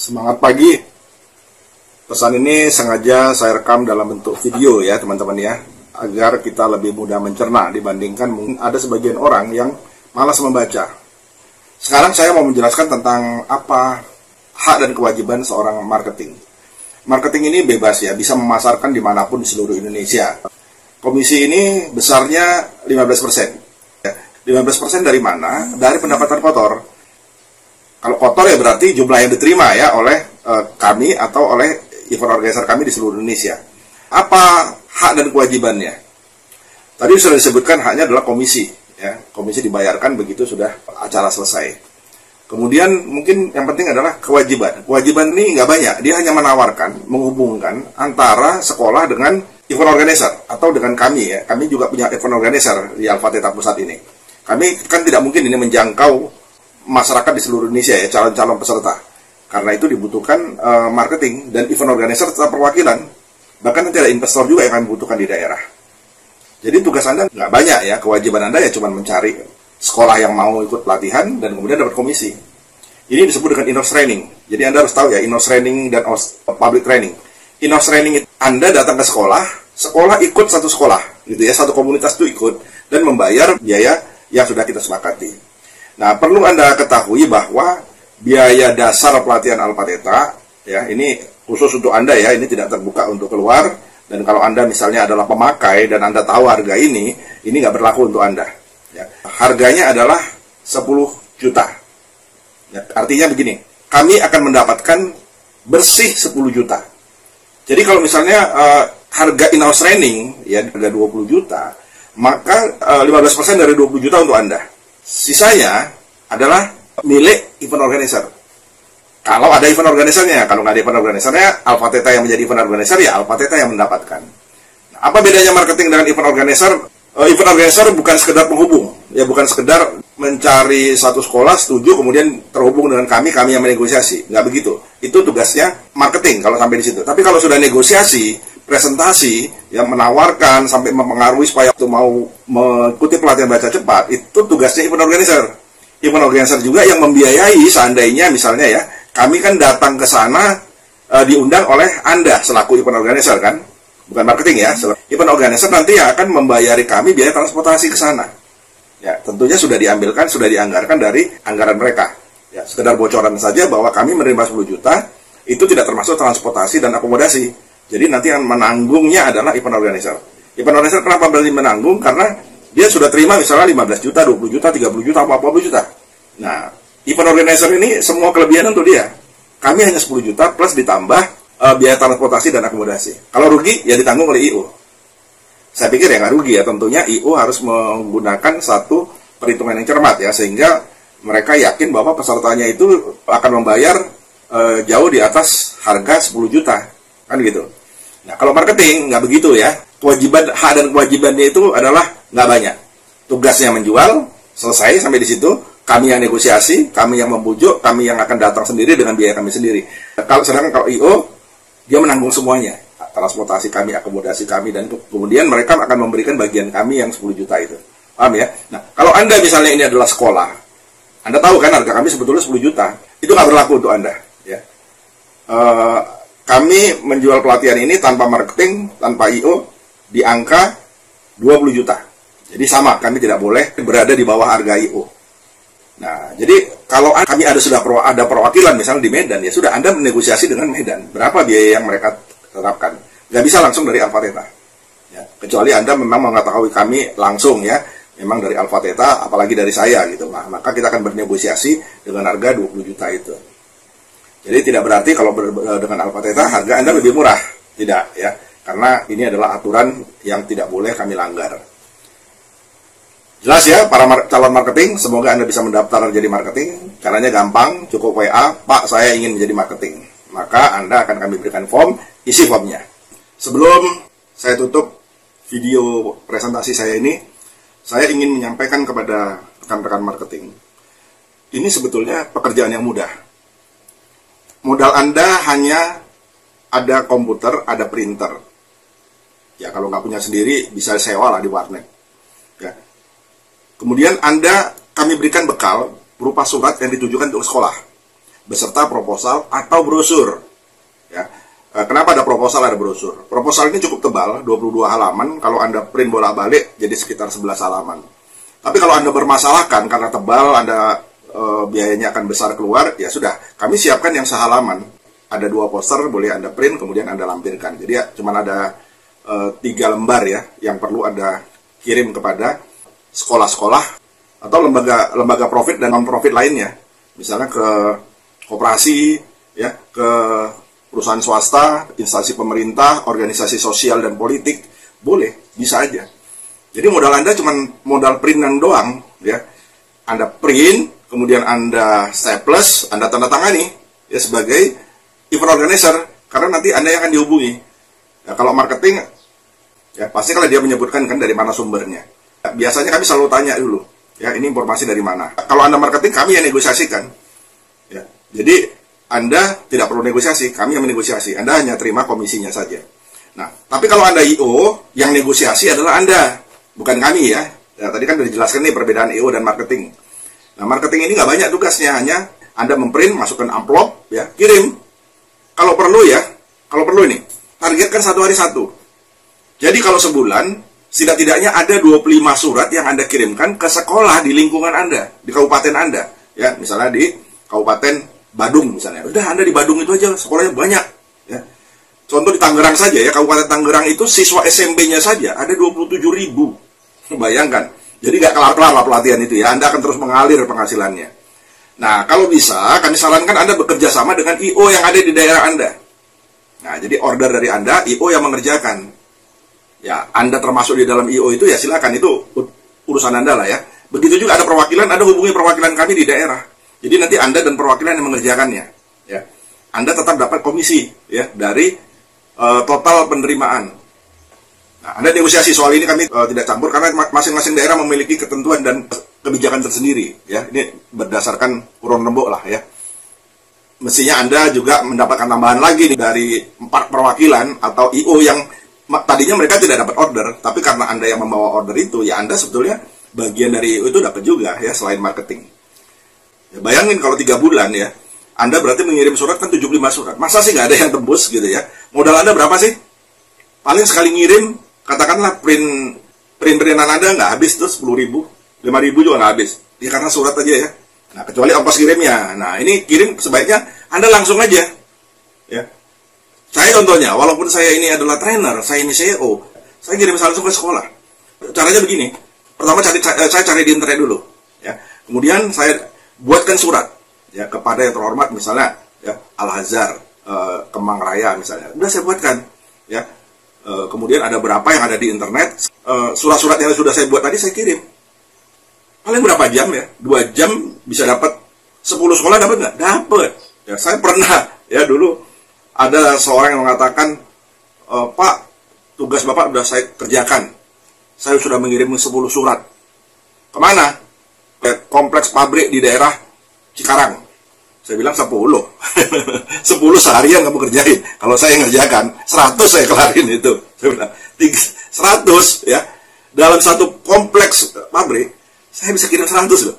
Semangat pagi. Pesan ini sengaja saya rekam dalam bentuk video ya teman-teman ya, agar kita lebih mudah mencerna dibandingkan mungkin ada sebagian orang yang malas membaca. Sekarang saya mau menjelaskan tentang apa hak dan kewajiban seorang marketing. Marketing ini bebas ya, bisa memasarkan dimanapun di seluruh Indonesia. Komisi ini besarnya 15%. 15% dari mana? Dari pendapatan kotor. Kalau kotor ya berarti jumlah yang diterima ya oleh kami atau oleh event organizer kami di seluruh Indonesia. Apa hak dan kewajibannya? Tadi sudah disebutkan haknya adalah komisi. Ya, komisi dibayarkan begitu sudah acara selesai. Kemudian mungkin yang penting adalah kewajiban. Kewajiban ini nggak banyak. Dia hanya menawarkan, menghubungkan antara sekolah dengan event organizer atau dengan kami ya. Kami juga punya event organizer di Alpha Theta Pusat ini. Kami kan tidak mungkin ini menjangkau masyarakat di seluruh Indonesia ya, calon-calon peserta. Karena itu dibutuhkan marketing dan event organizer serta perwakilan. Bahkan nanti ada investor juga yang kami butuhkan di daerah. Jadi tugas Anda nggak banyak ya, kewajiban Anda ya cuma mencari sekolah yang mau ikut pelatihan dan kemudian dapat komisi. Ini disebut dengan in-house training. Jadi Anda harus tahu ya, in-house training dan public training. In-house training itu Anda datang ke sekolah ikut satu sekolah, gitu ya, satu komunitas itu ikut dan membayar biaya yang sudah kita sepakati. Nah, perlu Anda ketahui bahwa biaya dasar pelatihan Alpha Theta, ya, ini khusus untuk Anda ya, ini tidak terbuka untuk keluar. Dan kalau Anda misalnya adalah pemakai dan Anda tahu harga ini nggak berlaku untuk Anda. Ya. Harganya adalah 10 juta. Ya, artinya begini, kami akan mendapatkan bersih 10 juta. Jadi kalau misalnya harga in-house training, ya, harga 20 juta, maka 15% dari 20 juta untuk Anda. Sisanya adalah milik event organizer. Kalau ada event organizernya, kalau nggak ada event organizernya, Alpha Theta yang menjadi event organizer, ya Alpha Theta yang mendapatkan. Nah, apa bedanya marketing dengan event organizer? Event organizer bukan sekedar penghubung, ya bukan sekedar mencari satu sekolah setuju kemudian terhubung dengan kami yang menegosiasi, nggak begitu. Itu tugasnya marketing kalau sampai di situ. Tapi kalau sudah negosiasi, presentasi yang menawarkan sampai mempengaruhi supaya itu mau mengikuti pelatihan baca cepat, itu tugasnya event organizer. Event organizer juga yang membiayai seandainya misalnya ya, kami kan datang ke sana diundang oleh Anda selaku event organizer kan, bukan marketing ya. Event organizer nanti akan membayari kami biaya transportasi ke sana. Ya, tentunya sudah diambilkan, sudah dianggarkan dari anggaran mereka. Ya, sekedar bocoran saja bahwa kami menerima 10 juta, itu tidak termasuk transportasi dan akomodasi. Jadi nanti yang menanggungnya adalah event organizer. Event organizer kenapa berarti menanggung? Karena dia sudah terima misalnya 15 juta, 20 juta, 30 juta, 40 juta. Nah, event organizer ini semua kelebihan untuk dia. Kami hanya 10 juta plus ditambah biaya transportasi dan akomodasi. Kalau rugi, ya ditanggung oleh IO. Saya pikir ya nggak rugi ya, tentunya IO harus menggunakan satu perhitungan yang cermat ya, sehingga mereka yakin bahwa pesertanya itu akan membayar jauh di atas harga 10 juta. Kan gitu. Nah, kalau marketing nggak begitu ya. Kewajiban, hak dan kewajibannya itu adalah nggak banyak. Tugasnya menjual, selesai sampai di situ. Kami yang negosiasi, kami yang membujuk, kami yang akan datang sendiri dengan biaya kami sendiri. Sedangkan kalau IO, dia menanggung semuanya. Transportasi kami, akomodasi kami, dan kemudian mereka akan memberikan bagian kami yang 10 juta itu. Paham ya? Nah, kalau Anda misalnya ini adalah sekolah, Anda tahu kan harga kami sebetulnya 10 juta. Itu nggak berlaku untuk Anda. Ya. Kami menjual pelatihan ini tanpa marketing, tanpa IO, di angka 20 juta. Jadi sama, kami tidak boleh berada di bawah harga IO. Nah, jadi kalau kami ada perwakilan misalnya di Medan, ya sudah Anda menegosiasi dengan Medan. Berapa biaya yang mereka tetapkan? Nggak bisa langsung dari Alpha Theta. Ya, kecuali Anda memang mengetahui kami langsung ya, memang dari Alpha Theta, apalagi dari saya gitu. Nah, maka kita akan bernegosiasi dengan harga 20 juta itu. Jadi tidak berarti kalau dengan Alpha Theta harga Anda lebih murah. Tidak ya. Karena ini adalah aturan yang tidak boleh kami langgar. Jelas ya para calon marketing, semoga Anda bisa mendaftar jadi marketing. Caranya gampang, cukup WA, Pak saya ingin menjadi marketing. Maka Anda akan kami berikan form, isi formnya. Sebelum saya tutup video presentasi saya ini, saya ingin menyampaikan kepada rekan-rekan marketing. Ini sebetulnya pekerjaan yang mudah. Modal Anda hanya ada komputer, ada printer. Ya kalau nggak punya sendiri, bisa sewa lah di warnet. Ya. Kemudian kami berikan bekal berupa surat yang ditujukan untuk sekolah. beserta proposal atau brosur. Ya. Kenapa ada proposal, ada brosur? Proposal ini cukup tebal, 22 halaman. Kalau Anda print bolak-balik, jadi sekitar 11 halaman. Tapi kalau Anda bermasalahkan karena tebal, Anda biayanya akan besar keluar, ya sudah, kami siapkan yang sehalaman. Ada 2 poster, boleh Anda print, kemudian Anda lampirkan. Jadi ya, cuma ada 3 lembar ya, yang perlu Anda kirim kepada sekolah-sekolah atau lembaga profit dan non-profit lainnya. Misalnya ke koperasi, ya, ke perusahaan swasta, instansi pemerintah, organisasi sosial dan politik, boleh, bisa aja. Jadi modal Anda cuma modal printan doang, ya. Anda print, kemudian Anda staples, Anda tanda tangani, ya, sebagai event organizer, karena nanti Anda yang akan dihubungi. Ya, kalau marketing, ya pasti kalau dia menyebutkan kan dari mana sumbernya. Ya, biasanya kami selalu tanya dulu, ya, ini informasi dari mana. Kalau Anda marketing, kami yang negosiasikan. Ya, jadi Anda tidak perlu negosiasi, kami yang menegosiasi. Anda hanya terima komisinya saja. Nah, tapi kalau Anda I.O., yang negosiasi adalah Anda, bukan kami ya. Ya, tadi kan sudah dijelaskan nih perbedaan I.O. dan marketing. Nah, marketing ini nggak banyak tugasnya, hanya Anda memprint, masukkan amplop, ya, kirim. Kalau perlu ini, targetkan 1 hari 1. Jadi kalau sebulan, setidak-tidaknya ada 25 surat yang Anda kirimkan ke sekolah di lingkungan Anda, di kabupaten Anda. Ya, misalnya di Kabupaten Badung misalnya. Udah, Anda di Badung itu aja, sekolahnya banyak. Ya. Contoh di Tangerang saja ya, Kabupaten Tangerang itu siswa SMP-nya saja ada 27.000. Bayangkan. Jadi nggak kelar-kelar lah pelatihan itu ya, Anda akan terus mengalir penghasilannya. Nah, kalau bisa, kami sarankan Anda bekerja sama dengan I.O. yang ada di daerah Anda. Nah, jadi order dari Anda, I.O. yang mengerjakan. Ya, Anda termasuk di dalam I.O. itu, ya silakan, itu urusan Anda lah ya. Begitu juga ada perwakilan, Anda hubungi perwakilan kami di daerah. Jadi nanti Anda dan perwakilan yang mengerjakannya. Ya. Anda tetap dapat komisi ya dari total penerimaan. Nah, Anda negosiasi soal ini kami tidak campur karena masing-masing daerah memiliki ketentuan dan kebijakan tersendiri. Ya, ini berdasarkan kurun rembuk lah ya. Mestinya Anda juga mendapatkan tambahan lagi nih dari 4 perwakilan atau I.O. yang tadinya mereka tidak dapat order, tapi karena Anda yang membawa order itu, ya Anda sebetulnya bagian dari I.O. itu dapat juga ya selain marketing. Ya, bayangin kalau 3 bulan ya, Anda berarti mengirim surat kan 75 surat. Masa sih nggak ada yang tembus gitu ya? Modal Anda berapa sih? Paling sekali ngirim, katakanlah printan Anda nggak habis tuh 10.000, 5.000 juga nggak habis. Ya karena surat aja ya. Nah, kecuali ongkos kirimnya. Nah, ini kirim sebaiknya Anda langsung aja. Ya. Saya contohnya, walaupun saya ini adalah trainer, saya ini CEO, saya kirim langsung ke sekolah. Caranya begini. Pertama saya cari di internet dulu. Ya. Kemudian saya buatkan surat ya kepada yang terhormat, misalnya ya Al-Azhar, Kemang Raya misalnya. Udah saya buatkan ya. Kemudian ada berapa yang ada di internet, surat-surat yang sudah saya buat tadi saya kirim. Paling berapa jam ya? 2 jam bisa dapat 10 sekolah, dapat nggak? Dapat. Ya, saya pernah ya dulu ada seorang yang mengatakan, Pak, tugas Bapak sudah saya kerjakan. Saya sudah mengirim 10 surat. Kemana? Kompleks pabrik di daerah Cikarang. Saya bilang 10. 10 seharian kamu kerjain. Kalau saya ngerjakan 100 saya kelarin itu. Saya bilang 100 ya. Dalam satu kompleks pabrik saya bisa kirim 100 loh.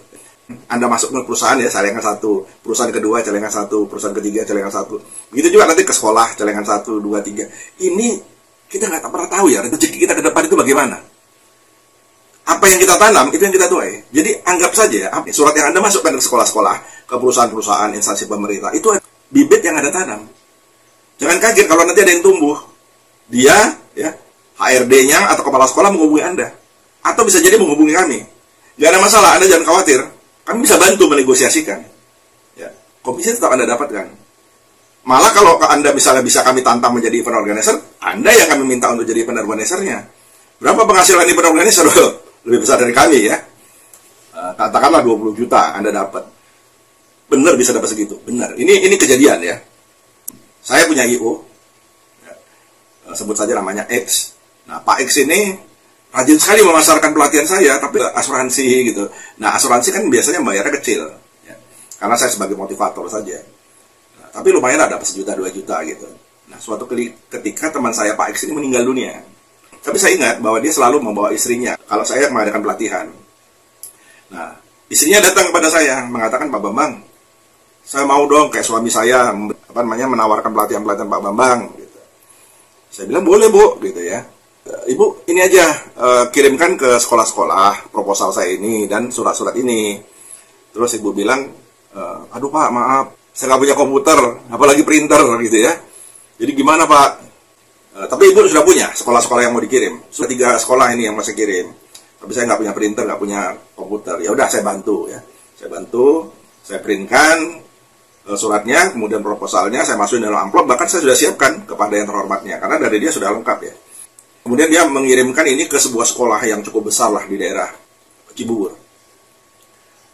Anda masuk ke perusahaan ya, celengan 1, perusahaan kedua celengan 1, perusahaan ketiga celengan 1. Begitu juga nanti ke sekolah celengan 1, 2, 3. Ini kita nggak pernah tahu ya rezeki kita ke depan itu bagaimana. Apa yang kita tanam, itu yang kita tuai. Jadi anggap saja, surat yang Anda masukkan ke sekolah-sekolah, ke perusahaan-perusahaan, instansi pemerintah, itu bibit yang Anda tanam. Jangan kaget kalau nanti ada yang tumbuh. Dia, ya, HRD-nya atau kepala sekolah menghubungi Anda. Atau bisa jadi menghubungi kami. Gak ada masalah, Anda jangan khawatir. Kami bisa bantu menegosiasikan. Ya, komisi tetap Anda dapatkan. Malah kalau Anda misalnya bisa kami tantang menjadi event organizer, Anda yang kami minta untuk jadi event organizer-nya. Berapa penghasilan event organizer? Lebih besar dari kami ya. Katakanlah 20 juta Anda dapat. Benar bisa dapat segitu, benar. Ini kejadian ya. Saya punya I.O. Ya, sebut saja namanya X. Nah, Pak X ini rajin sekali memasarkan pelatihan saya, tapi asuransi gitu. Nah, asuransi kan biasanya bayarnya kecil. Ya, karena saya sebagai motivator saja. Nah, tapi lumayan ada dapat 1 juta, 2 juta gitu. Nah, suatu ketika teman saya Pak X ini meninggal dunia. Tapi saya ingat bahwa dia selalu membawa istrinya kalau saya mengadakan pelatihan. Nah, istrinya datang kepada saya mengatakan, Pak Bambang, saya mau dong kayak suami saya menawarkan pelatihan-pelatihan Pak Bambang gitu. Saya bilang boleh Bu gitu ya. Ibu ini aja kirimkan ke sekolah-sekolah proposal saya ini dan surat-surat ini. Terus ibu bilang, aduh Pak maaf, saya nggak punya komputer, apalagi printer gitu ya. Jadi gimana Pak? Tapi ibu sudah punya sekolah-sekolah yang mau dikirim. Sudah 3 sekolah ini yang masih kirim. Tapi saya nggak punya printer, nggak punya komputer. Ya udah saya bantu ya. Saya bantu, saya printkan suratnya, kemudian proposalnya saya masukin dalam amplop. Bahkan saya sudah siapkan kepada yang terhormatnya karena dari dia sudah lengkap ya. Kemudian dia mengirimkan ini ke sebuah sekolah yang cukup besar lah di daerah Cibubur.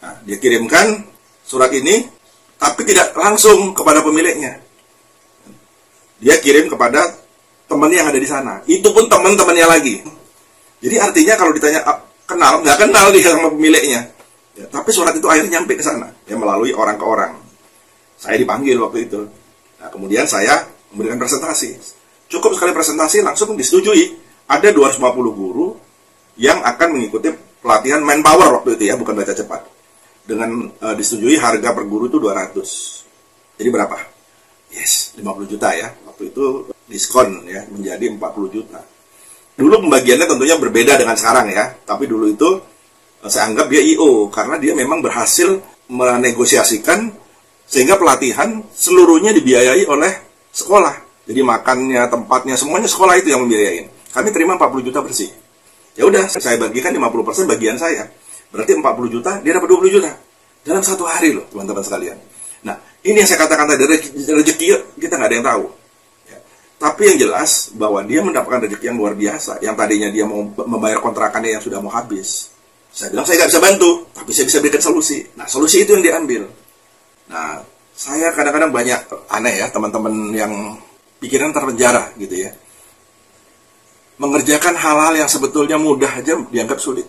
Nah, dia kirimkan surat ini, tapi tidak langsung kepada pemiliknya. Dia kirim kepada temannya yang ada di sana. Itu pun teman-temannya lagi. Jadi artinya kalau ditanya kenal, nggak kenal dia sama pemiliknya. Ya, tapi surat itu akhirnya nyampe ke sana, ya melalui orang ke orang. Saya dipanggil waktu itu. Nah, kemudian saya memberikan presentasi. Cukup sekali presentasi langsung disetujui. Ada 250 guru yang akan mengikuti pelatihan manpower waktu itu ya, bukan baca cepat. Dengan disetujui harga per guru itu 200. Jadi berapa? Yes, 50 juta ya. Waktu itu diskon ya menjadi 40 juta. Dulu pembagiannya tentunya berbeda dengan sekarang ya. Tapi dulu itu saya anggap dia IO karena dia memang berhasil menegosiasikan sehingga pelatihan seluruhnya dibiayai oleh sekolah. Jadi makannya, tempatnya, semuanya sekolah itu yang membiayain. Kami terima 40 juta bersih. Ya udah, saya bagikan 50% bagian saya. Berarti 40 juta, dia dapat 20 juta. Dalam 1 hari loh, teman-teman sekalian. Nah, ini yang saya katakan tadi, rezeki kita nggak ada yang tahu. Ya. Tapi yang jelas, bahwa dia mendapatkan rezeki yang luar biasa. Yang tadinya dia mau membayar kontrakannya yang sudah mau habis. Saya bilang, saya nggak bisa bantu, tapi saya bisa berikan solusi. Nah, solusi itu yang diambil. Nah, saya kadang-kadang banyak aneh ya, teman-teman yang pikiran terpenjara gitu ya. Mengerjakan hal-hal yang sebetulnya mudah aja dianggap sulit.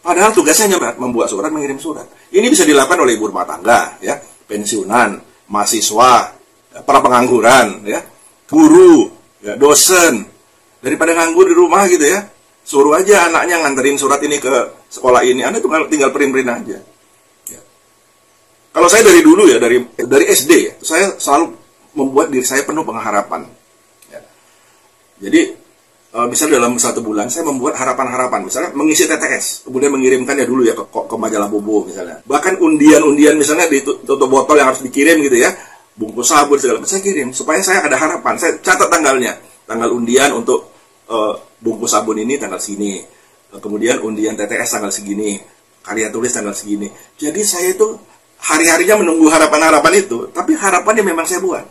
Padahal tugasnya hanya membuat surat, mengirim surat. Ini bisa dilakukan oleh ibu rumah tangga, ya, pensiunan, mahasiswa, para pengangguran, ya, guru, ya, dosen. Daripada nganggur di rumah gitu ya, suruh aja anaknya nganterin surat ini ke sekolah ini. Anda tinggal print-print aja. Ya. Kalau saya dari dulu ya, dari SD ya, saya selalu membuat diri saya penuh pengharapan. Ya. Jadi misalnya dalam 1 bulan saya membuat harapan-harapan, misalnya mengisi TTS, kemudian mengirimkannya dulu ya ke majalah Bobo misalnya. Bahkan undian-undian misalnya di tutup botol yang harus dikirim gitu ya, bungkus sabun segala macam saya kirim supaya saya ada harapan. Saya catat tanggalnya, tanggal undian untuk bungkus sabun ini tanggal segini, kemudian undian TTS tanggal segini, karya tulis tanggal segini. Jadi saya itu hari-harinya menunggu harapan-harapan itu, tapi harapannya memang saya buat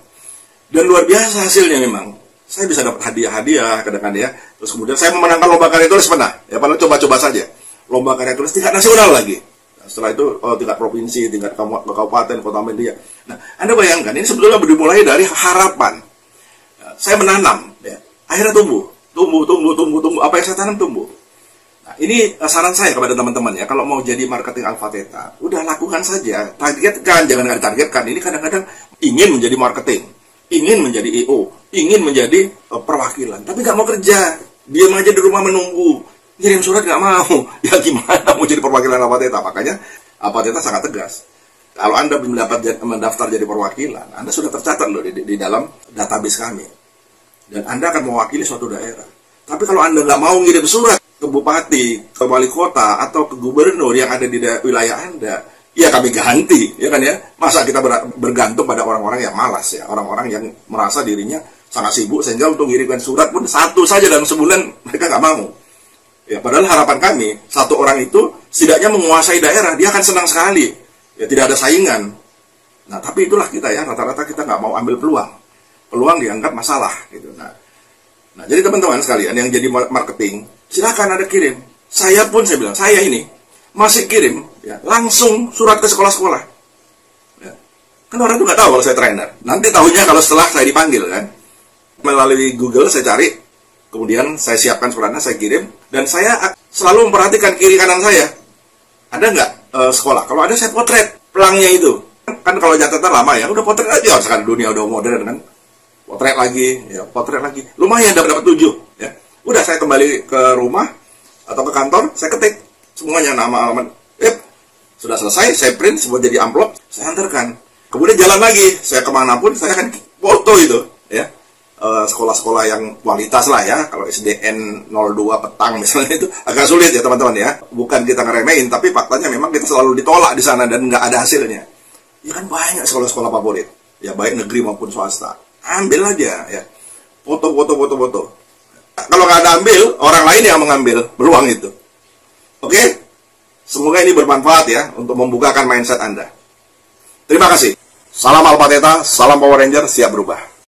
dan luar biasa hasilnya memang. Saya bisa dapat hadiah-hadiah kadang-kadang ya. Terus kemudian saya memenangkan lomba karya tulis pernah. Ya padahal coba-coba saja. Lomba karya tulis tingkat nasional lagi. Nah, setelah itu tingkat provinsi, tingkat kabupaten, kota media. Nah, Anda bayangkan ini sebetulnya dimulai dari harapan. Nah, saya menanam ya. Akhirnya tumbuh. Apa yang saya tanam tumbuh. Nah, ini saran saya kepada teman-teman ya, kalau mau jadi marketing Alpha Theta, udah lakukan saja. Targetkan, jangan ditargetkan. Ini kadang-kadang ingin menjadi marketing, ingin menjadi EO, ingin menjadi perwakilan, tapi nggak mau kerja, diam aja di rumah menunggu, ngirim surat nggak mau, ya gimana mau jadi perwakilan Alpha Theta? Makanya Alpha Theta sangat tegas. Kalau Anda belum mendaftar jadi perwakilan, Anda sudah tercatat loh di dalam database kami, dan Anda akan mewakili suatu daerah. Tapi kalau Anda nggak mau ngirim surat ke bupati, ke wali kota, atau ke gubernur yang ada di wilayah Anda, ya kami ganti, ya kan ya. Masa kita bergantung pada orang-orang yang malas ya, orang-orang yang merasa dirinya sangat sibuk sehingga untuk mengirimkan surat pun 1 saja dalam sebulan mereka nggak mau. Ya, padahal harapan kami 1 orang itu setidaknya menguasai daerah, dia akan senang sekali. Ya tidak ada saingan. Nah tapi itulah kita ya, rata-rata kita nggak mau ambil peluang. Peluang dianggap masalah gitu. Nah jadi teman-teman sekalian yang jadi marketing, silakan Anda kirim. Saya pun saya bilang, saya ini masih kirim ya, langsung surat ke sekolah-sekolah. Ya. Kan orang tuh nggak tahu kalau saya trainer. Nanti tahunya kalau setelah saya dipanggil kan. Melalui Google saya cari, kemudian saya siapkan suratnya, saya kirim, dan saya selalu memperhatikan kiri kanan saya. Ada nggak sekolah? Kalau ada saya potret pelangnya itu. Kan kalau catatan lama ya, udah potret aja. Sekarang dunia udah modern kan. Potret lagi, ya potret lagi. Lumayan dapat 7. Ya. Udah saya kembali ke rumah atau ke kantor, saya ketik semuanya nama alamat. Sudah selesai, saya print semua jadi amplop, saya antarkan. Kemudian jalan lagi, saya kemanapun saya akan foto itu, ya. Sekolah-sekolah yang kualitas lah ya. Kalau SDN 02 Petang misalnya itu agak sulit ya teman-teman ya. Bukan kita ngeremehin, tapi faktanya memang kita selalu ditolak di sana dan nggak ada hasilnya. Ya kan banyak sekolah-sekolah favorit, ya baik negeri maupun swasta. Ambil aja ya, foto. Kalau nggak ada ambil, orang lain yang mengambil peluang itu. Oke? Semoga ini bermanfaat ya untuk membukakan mindset Anda. Terima kasih. Salam Alpha Theta, salam Power Ranger, siap berubah.